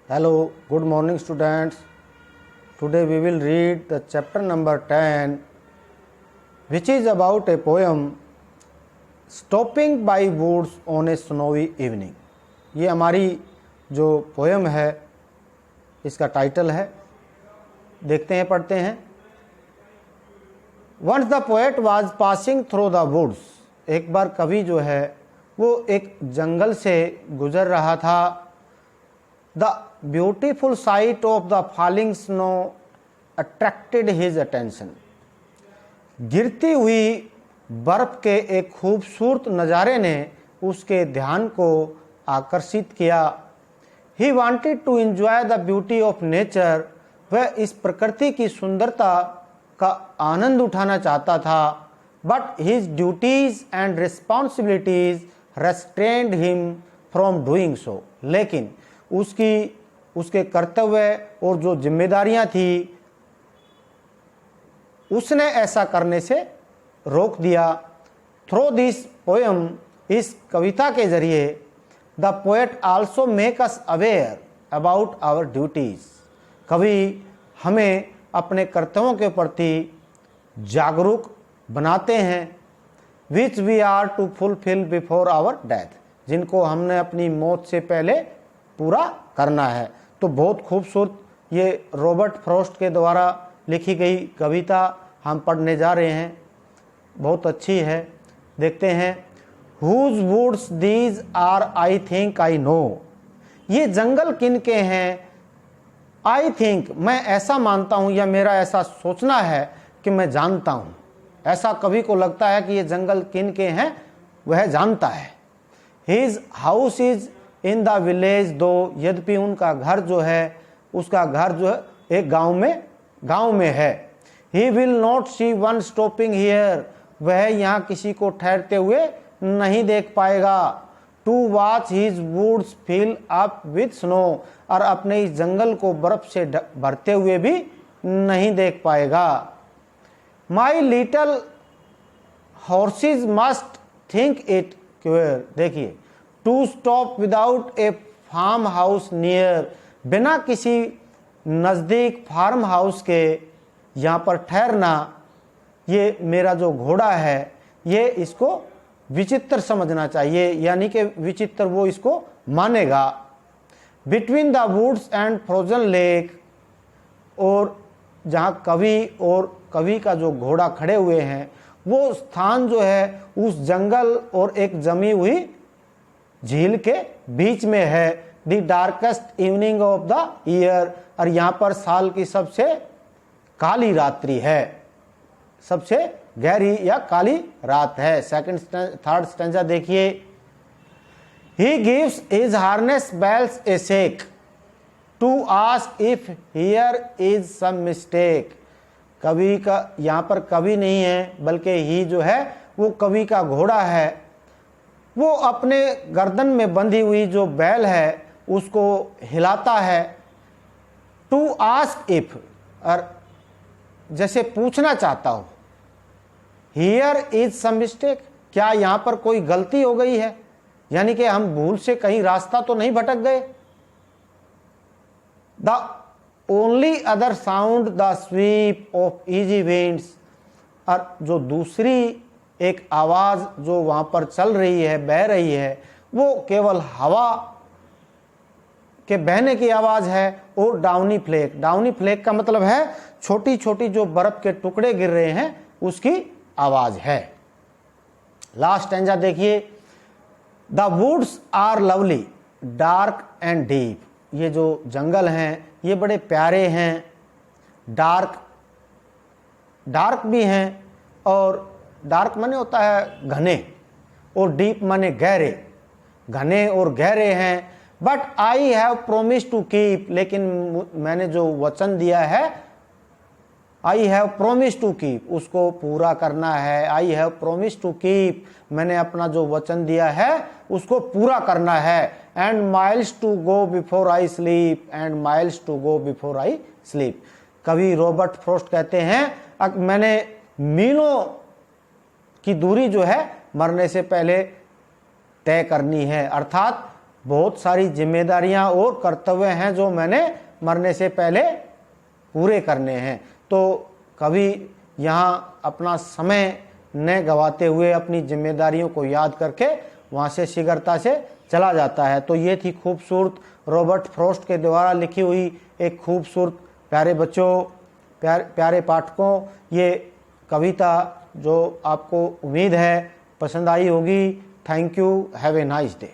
Hello, good morning students. Today we will read the chapter number 10, which is about a poem Stopping by Woods on a Snowy Evening. ये हमारी जो poem है इसका title है। देखते हैं, पढ़ते हैं। Once the poet was passing through the woods. एक बार कवि जो है वो एक जंगल से गुजर रहा था। The beautiful sight of the falling snow attracted his attention. गिरती हुई बर्फ के एक खूबसूरत नज़ारे ने उसके ध्यान को आकर्षित किया। He wanted to enjoy the beauty of nature. वह इस प्रकृति की सुंदरता का आनंद उठाना चाहता था। But his duties and responsibilities restrained him from doing so. लेकिन उसके कर्तव्य और जो जिम्मेदारियां थी उसने ऐसा करने से रोक दिया। थ्रू दिस पोएम, इस कविता के जरिए the poet also make us aware about our duties. कवि हमें अपने कर्तव्यों के प्रति जागरूक बनाते हैं। Which we are to fulfil before our death, जिनको हमने अपनी मौत से पहले पूरा करना है। तो बहुत खूबसूरत ये रॉबर्ट फ्रॉस्ट के द्वारा लिखी गई कविता हम पढ़ने जा रहे हैं। बहुत अच्छी है। देखते हैं। Whose woods these are I think I know. ये जंगल किन के हैं? आई थिंक, मैं ऐसा मानता हूँ या मेरा ऐसा सोचना है कि मैं जानता हूँ। ऐसा कवि को लगता है कि ये जंगल किन के हैं, वह जानता है। His house is in the village दो, यद्यपि उनका घर जो है, उसका घर जो है एक गांव में है। He will not see one stopping here, वह यहाँ किसी को ठहरते हुए नहीं देख पाएगा। To watch his woods fill up with snow, और अपने इस जंगल को बर्फ से भरते हुए भी नहीं देख पाएगा। My little horses must think it queer, देखिए, to stop without a farmhouse near, बिना किसी नज़दीक फार्म हाउस के यहाँ पर ठहरना, ये मेरा जो घोड़ा है ये इसको विचित्र समझना चाहिए, यानी कि विचित्र वो इसको मानेगा। Between the woods and frozen lake, और जहाँ कवि का जो घोड़ा खड़े हुए हैं वो स्थान जो है उस जंगल और एक जमी हुई झील के बीच में है। The darkest evening of the year, और यहाँ पर साल की सबसे काली रात्रि है, सबसे गहरी या काली रात है। थर्ड स्टेंजा देखिए। He gives his harness bells a shake to ask if here is some mistake. कवि का यहाँ पर कवि नहीं है, बल्कि ही जो है वो कवि का घोड़ा है। वो अपने गर्दन में बंधी हुई जो बैल है उसको हिलाता है। टू आस्क इफ, और जैसे पूछना चाहता हो, हियर इज सम मिस्टेक, क्या यहाँ पर कोई गलती हो गई है, यानी कि हम भूल से कहीं रास्ता तो नहीं भटक गए। The only other sound the SVEEP of easy winds, और जो दूसरी एक आवाज जो वहां पर चल रही है, बह रही है, वो केवल हवा के बहने की आवाज है। और डाउनी फ्लेक, डाउनी फ्लेक का मतलब है छोटी छोटी जो बर्फ के टुकड़े गिर रहे हैं उसकी आवाज है। लास्ट स्टैंजा देखिए। The woods are lovely dark and deep, ये जो जंगल हैं ये बड़े प्यारे हैं। डार्क भी हैं, और डार्क माने होता है घने, और डीप माने गहरे, घने और गहरे हैं। But I have promise to keep, लेकिन मैंने जो वचन दिया है, I have promise to keep, उसको पूरा करना है। I have promise to keep, मैंने अपना जो वचन दिया है उसको पूरा करना है। And miles to go before I sleep, and miles to go before I sleep. कवि रॉबर्ट फ्रॉस्ट कहते हैं मैंने मीलों की दूरी जो है मरने से पहले तय करनी है, अर्थात बहुत सारी जिम्मेदारियां और कर्तव्य हैं जो मैंने मरने से पहले पूरे करने हैं। तो कवि यहाँ अपना समय न गवाते हुए अपनी जिम्मेदारियों को याद करके वहाँ से शीघ्रता से चला जाता है। तो ये थी खूबसूरत रॉबर्ट फ्रॉस्ट के द्वारा लिखी हुई एक खूबसूरत, प्यारे बच्चों, प्यारे पाठकों, ये कविता जो आपको उम्मीद है पसंद आई होगी। Thank you, have a nice day.